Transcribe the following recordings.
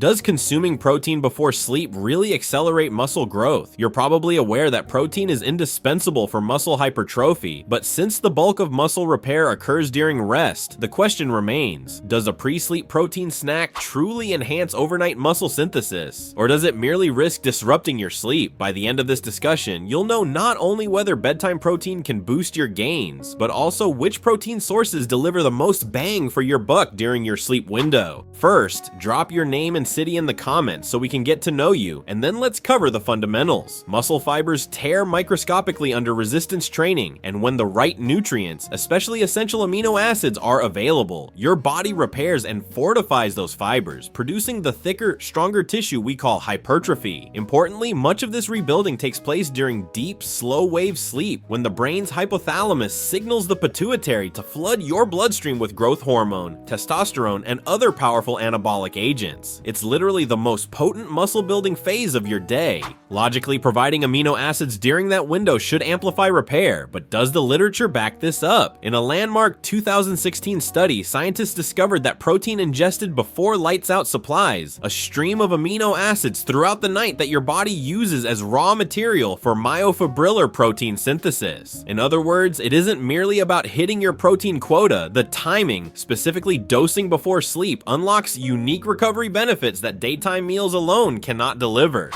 Does consuming protein before sleep really accelerate muscle growth? You're probably aware that protein is indispensable for muscle hypertrophy, but since the bulk of muscle repair occurs during rest, the question remains, does a pre-sleep protein snack truly enhance overnight muscle synthesis? Or does it merely risk disrupting your sleep? By the end of this discussion, you'll know not only whether bedtime protein can boost your gains, but also which protein sources deliver the most bang for your buck during your sleep window. First, drop your name and city in the comments so we can get to know you, and then let's cover the fundamentals. Muscle fibers tear microscopically under resistance training, and when the right nutrients, especially essential amino acids, are available, your body repairs and fortifies those fibers, producing the thicker, stronger tissue we call hypertrophy. Importantly, much of this rebuilding takes place during deep, slow-wave sleep, when the brain's hypothalamus signals the pituitary to flood your bloodstream with growth hormone, testosterone, and other powerful anabolic agents. It's literally the most potent muscle-building phase of your day. Logically, providing amino acids during that window should amplify repair, but does the literature back this up? In a landmark 2016 study, scientists discovered that protein ingested before lights-out supplies a stream of amino acids throughout the night that your body uses as raw material for myofibrillar protein synthesis. In other words, it isn't merely about hitting your protein quota. The timing, specifically dosing before sleep, unlocks unique recovery benefits that daytime meals alone cannot deliver.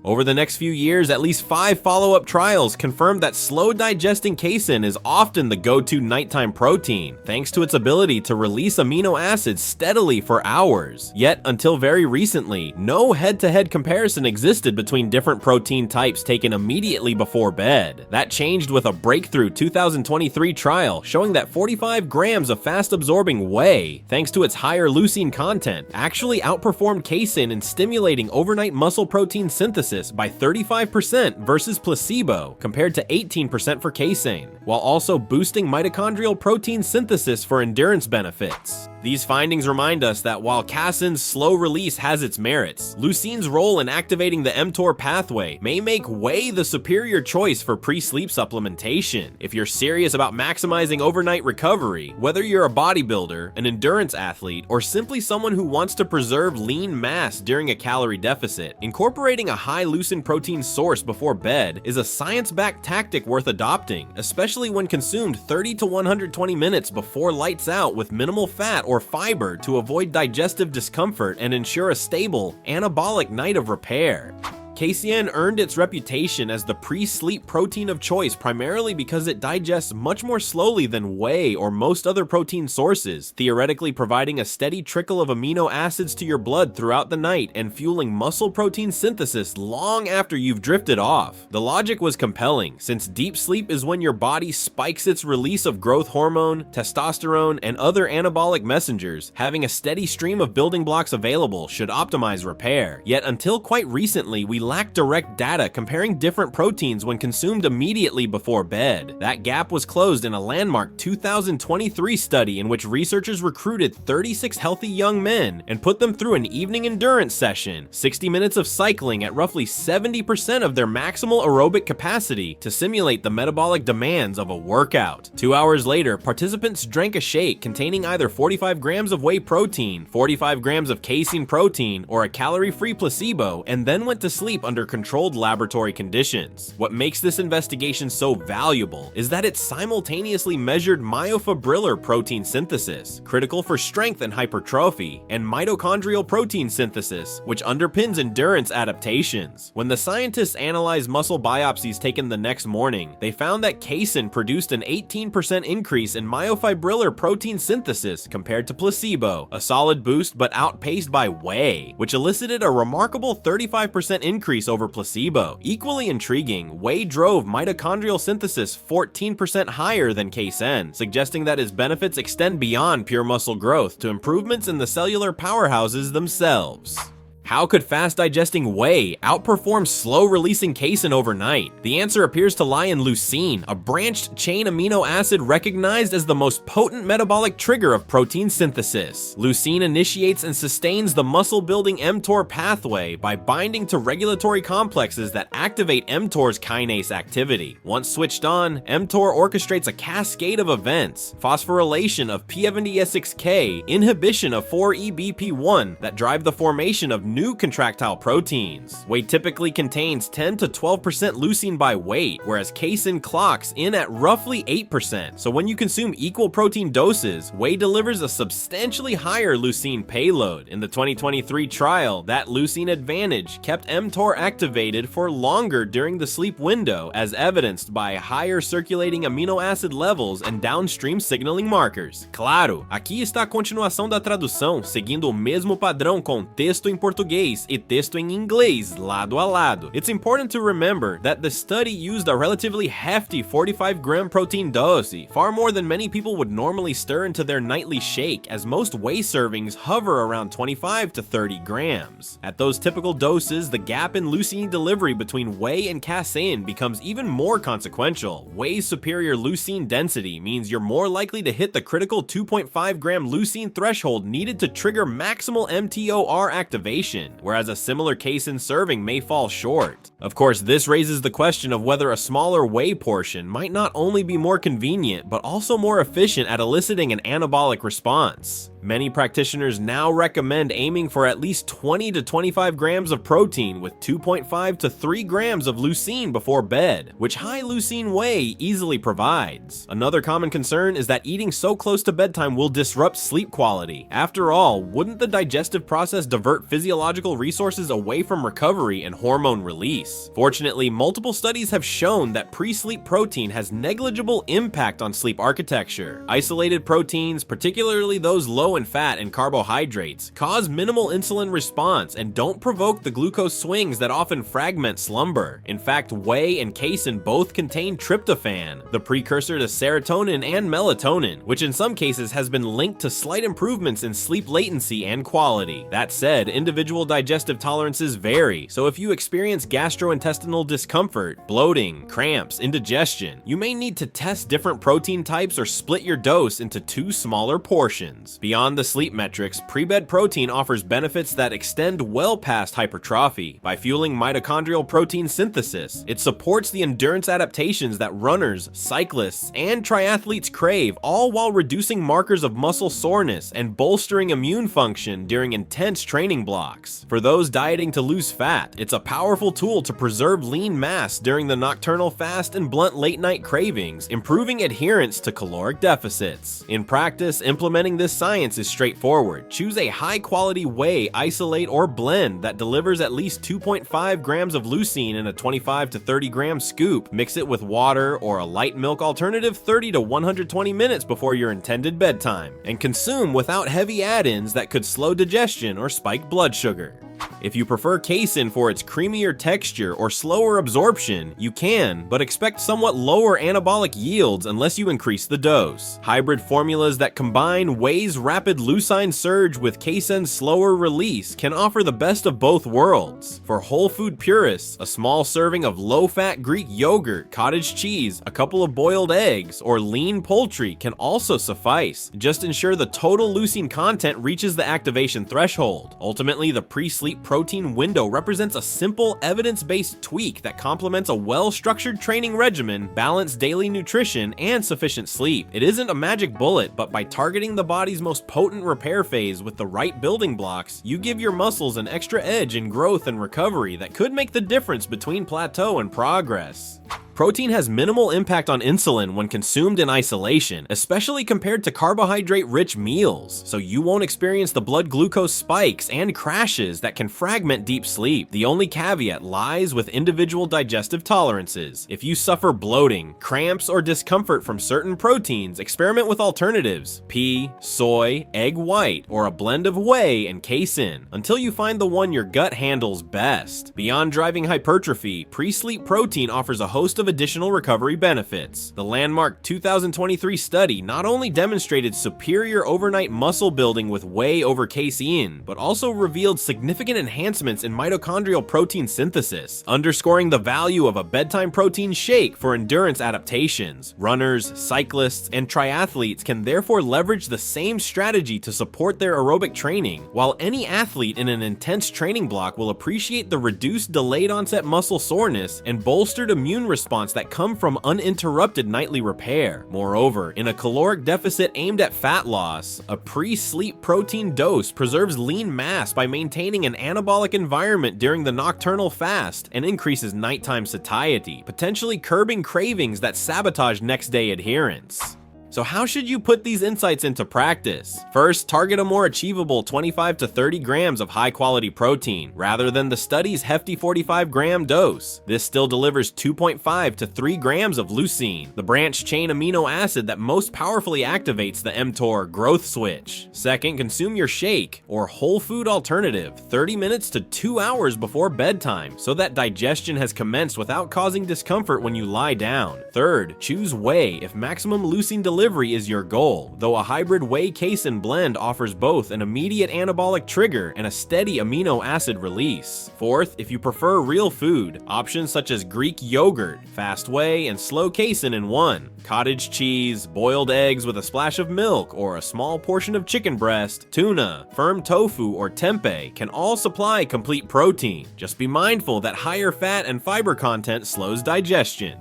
Over the next few years, at least 5 follow-up trials confirmed that slow-digesting casein is often the go-to nighttime protein, thanks to its ability to release amino acids steadily for hours. Yet, until very recently, no head-to-head comparison existed between different protein types taken immediately before bed. That changed with a breakthrough 2023 trial showing that 45 grams of fast-absorbing whey, thanks to its higher leucine content, actually outperformed casein in stimulating overnight muscle protein synthesis by 35% versus placebo, compared to 18% for casein, while also boosting mitochondrial protein synthesis for endurance benefits. These findings remind us that while casein's slow release has its merits, leucine's role in activating the mTOR pathway may make whey the superior choice for pre-sleep supplementation. If you're serious about maximizing overnight recovery, whether you're a bodybuilder, an endurance athlete, or simply someone who wants to preserve lean mass during a calorie deficit, incorporating a high leucine protein source before bed is a science-backed tactic worth adopting, especially when consumed 30 to 120 minutes before lights out with minimal fat or fiber to avoid digestive discomfort and ensure a stable, anabolic night of repair. Casein earned its reputation as the pre-sleep protein of choice primarily because it digests much more slowly than whey or most other protein sources, theoretically providing a steady trickle of amino acids to your blood throughout the night and fueling muscle protein synthesis long after you've drifted off. The logic was compelling, since deep sleep is when your body spikes its release of growth hormone, testosterone, and other anabolic messengers. Having a steady stream of building blocks available should optimize repair. Yet until quite recently, we lack direct data comparing different proteins when consumed immediately before bed. That gap was closed in a landmark 2023 study in which researchers recruited 36 healthy young men and put them through an evening endurance session, 60 minutes of cycling at roughly 70% of their maximal aerobic capacity to simulate the metabolic demands of a workout. 2 hours later, participants drank a shake containing either 45 grams of whey protein, 45 grams of casein protein, or a calorie-free placebo, and then went to sleep under controlled laboratory conditions. What makes this investigation so valuable is that it simultaneously measured myofibrillar protein synthesis, critical for strength and hypertrophy, and mitochondrial protein synthesis, which underpins endurance adaptations. When the scientists analyzed muscle biopsies taken the next morning, they found that casein produced an 18% increase in myofibrillar protein synthesis compared to placebo, a solid boost but outpaced by whey, which elicited a remarkable 35% increase over placebo. Equally intriguing, whey drove mitochondrial synthesis 14% higher than casein, suggesting that its benefits extend beyond pure muscle growth to improvements in the cellular powerhouses themselves. How could fast-digesting whey outperform slow-releasing casein overnight? The answer appears to lie in leucine, a branched-chain amino acid recognized as the most potent metabolic trigger of protein synthesis. Leucine initiates and sustains the muscle-building mTOR pathway by binding to regulatory complexes that activate mTOR's kinase activity. Once switched on, mTOR orchestrates a cascade of events: phosphorylation of P70S6K, inhibition of 4-EBP1 that drive the formation of new contractile proteins. Whey typically contains 10 to 12% leucine by weight, whereas casein clocks in at roughly 8%. So when you consume equal protein doses, whey delivers a substantially higher leucine payload. In the 2023 trial, that leucine advantage kept mTOR activated for longer during the sleep window, as evidenced by higher circulating amino acid levels and downstream signaling markers. Claro, aqui está a continuação da tradução, seguindo o mesmo padrão com texto em português e texto em inglês, lado a lado. It's important to remember that the study used a relatively hefty 45-gram protein dose, far more than many people would normally stir into their nightly shake, as most whey servings hover around 25 to 30 grams. At those typical doses, the gap in leucine delivery between whey and casein becomes even more consequential. Whey's superior leucine density means you're more likely to hit the critical 2.5 gram leucine threshold needed to trigger maximal mTOR activation, whereas a similar casein serving may fall short. Of course, this raises the question of whether a smaller whey portion might not only be more convenient, but also more efficient at eliciting an anabolic response. Many practitioners now recommend aiming for at least 20 to 25 grams of protein with 2.5 to 3 grams of leucine before bed, which high leucine whey easily provides. Another common concern is that eating so close to bedtime will disrupt sleep quality. After all, wouldn't the digestive process divert physiological resources away from recovery and hormone release? Fortunately, multiple studies have shown that pre-sleep protein has negligible impact on sleep architecture. Isolated proteins, particularly those low in fat and carbohydrates, cause minimal insulin response and don't provoke the glucose swings that often fragment slumber. In fact, whey and casein both contain tryptophan, the precursor to serotonin and melatonin, which in some cases has been linked to slight improvements in sleep latency and quality. That said, individual digestive tolerances vary, so if you experience gastrointestinal discomfort, bloating, cramps, indigestion, you may need to test different protein types or split your dose into 2 smaller portions. Beyond the sleep metrics, pre-bed protein offers benefits that extend well past hypertrophy. By fueling mitochondrial protein synthesis, it supports the endurance adaptations that runners, cyclists, and triathletes crave, all while reducing markers of muscle soreness and bolstering immune function during intense training blocks. For those dieting to lose fat, it's a powerful tool to preserve lean mass during the nocturnal fast and blunt late-night cravings, improving adherence to caloric deficits. In practice, implementing this science is straightforward. Choose a high-quality whey, isolate, or blend that delivers at least 2.5 grams of leucine in a 25 to 30 gram scoop. Mix it with water or a light milk alternative 30 to 120 minutes before your intended bedtime, and consume without heavy add-ins that could slow digestion or spike blood sugar. If you prefer casein for its creamier texture or slower absorption, you can, but expect somewhat lower anabolic yields unless you increase the dose. Hybrid formulas that combine whey's rapid leucine surge with casein's slower release can offer the best of both worlds. For whole food purists, a small serving of low-fat Greek yogurt, cottage cheese, a couple of boiled eggs, or lean poultry can also suffice. Just ensure the total leucine content reaches the activation threshold. Ultimately, the pre-sleep protein window represents a simple, evidence-based tweak that complements a well-structured training regimen, balanced daily nutrition, and sufficient sleep. It isn't a magic bullet, but by targeting the body's most potent repair phase with the right building blocks, you give your muscles an extra edge in growth and recovery that could make the difference between plateau and progress. Protein has minimal impact on insulin when consumed in isolation, especially compared to carbohydrate-rich meals, so you won't experience the blood glucose spikes and crashes that can fragment deep sleep. The only caveat lies with individual digestive tolerances. If you suffer bloating, cramps, or discomfort from certain proteins, experiment with alternatives: pea, soy, egg white, or a blend of whey and casein, until you find the one your gut handles best. Beyond driving hypertrophy, pre-sleep protein offers a host of additional recovery benefits. The landmark 2023 study not only demonstrated superior overnight muscle building with whey over casein, but also revealed significant enhancements in mitochondrial protein synthesis, underscoring the value of a bedtime protein shake for endurance adaptations. Runners, cyclists, and triathletes can therefore leverage the same strategy to support their aerobic training, while any athlete in an intense training block will appreciate the reduced delayed onset muscle soreness and bolstered immune response response that come from uninterrupted nightly repair. Moreover, in a caloric deficit aimed at fat loss, a pre-sleep protein dose preserves lean mass by maintaining an anabolic environment during the nocturnal fast and increases nighttime satiety, potentially curbing cravings that sabotage next-day adherence. So how should you put these insights into practice? First, target a more achievable 25 to 30 grams of high-quality protein, rather than the study's hefty 45-gram dose. This still delivers 2.5 to 3 grams of leucine, the branched-chain amino acid that most powerfully activates the mTOR growth switch. Second, consume your shake, or whole food alternative, 30 minutes to 2 hours before bedtime, so that digestion has commenced without causing discomfort when you lie down. Third, choose whey if maximum leucine delivery is your goal, though a hybrid whey casein blend offers both an immediate anabolic trigger and a steady amino acid release. Fourth, if you prefer real food, options such as Greek yogurt, fast whey, and slow casein in one, cottage cheese, boiled eggs with a splash of milk, or a small portion of chicken breast, tuna, firm tofu, or tempeh can all supply complete protein. Just be mindful that higher fat and fiber content slows digestion.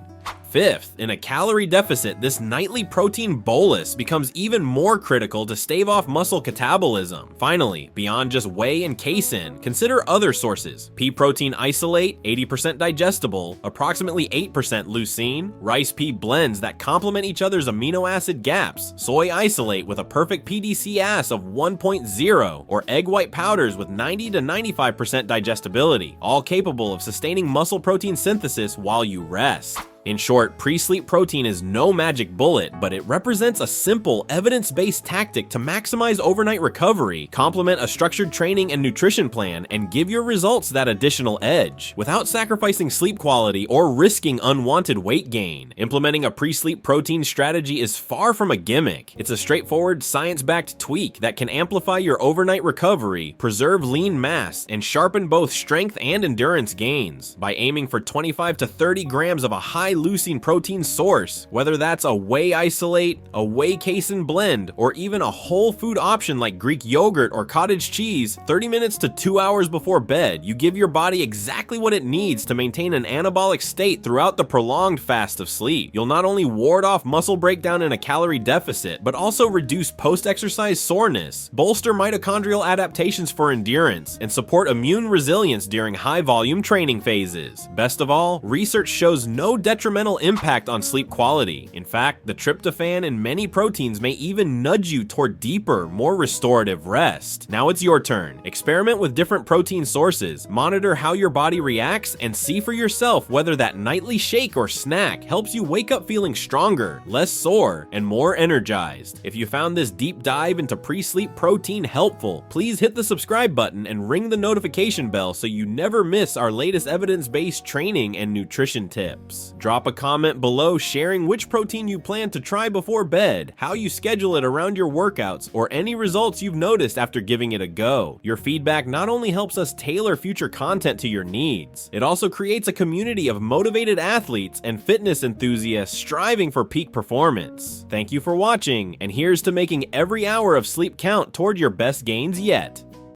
Fifth, in a calorie deficit, this nightly protein bolus becomes even more critical to stave off muscle catabolism. Finally, beyond just whey and casein, consider other sources: pea protein isolate, 80% digestible, approximately 8% leucine, rice pea blends that complement each other's amino acid gaps, soy isolate with a perfect PDCAS of 1.0, or egg white powders with 90 to 95% digestibility, all capable of sustaining muscle protein synthesis while you rest. In short, pre-sleep protein is no magic bullet, but it represents a simple, evidence-based tactic to maximize overnight recovery, complement a structured training and nutrition plan, and give your results that additional edge, without sacrificing sleep quality or risking unwanted weight gain. Implementing a pre-sleep protein strategy is far from a gimmick. It's a straightforward, science-backed tweak that can amplify your overnight recovery, preserve lean mass, and sharpen both strength and endurance gains. By aiming for 25 to 30 grams of a high leucine protein source, whether that's a whey isolate, a whey casein blend, or even a whole food option like Greek yogurt or cottage cheese, 30 minutes to 2 hours before bed, you give your body exactly what it needs to maintain an anabolic state throughout the prolonged fast of sleep. You'll not only ward off muscle breakdown in a calorie deficit, but also reduce post-exercise soreness, bolster mitochondrial adaptations for endurance, and support immune resilience during high-volume training phases. Best of all, research shows no detrimental impact on sleep quality. In fact, the tryptophan in many proteins may even nudge you toward deeper, more restorative rest. Now it's your turn. Experiment with different protein sources, monitor how your body reacts, and see for yourself whether that nightly shake or snack helps you wake up feeling stronger, less sore, and more energized. If you found this deep dive into pre-sleep protein helpful, please hit the subscribe button and ring the notification bell so you never miss our latest evidence-based training and nutrition tips. Drop a comment below sharing which protein you plan to try before bed, how you schedule it around your workouts, or any results you've noticed after giving it a go. Your feedback not only helps us tailor future content to your needs, it also creates a community of motivated athletes and fitness enthusiasts striving for peak performance. Thank you for watching, and here's to making every hour of sleep count toward your best gains yet.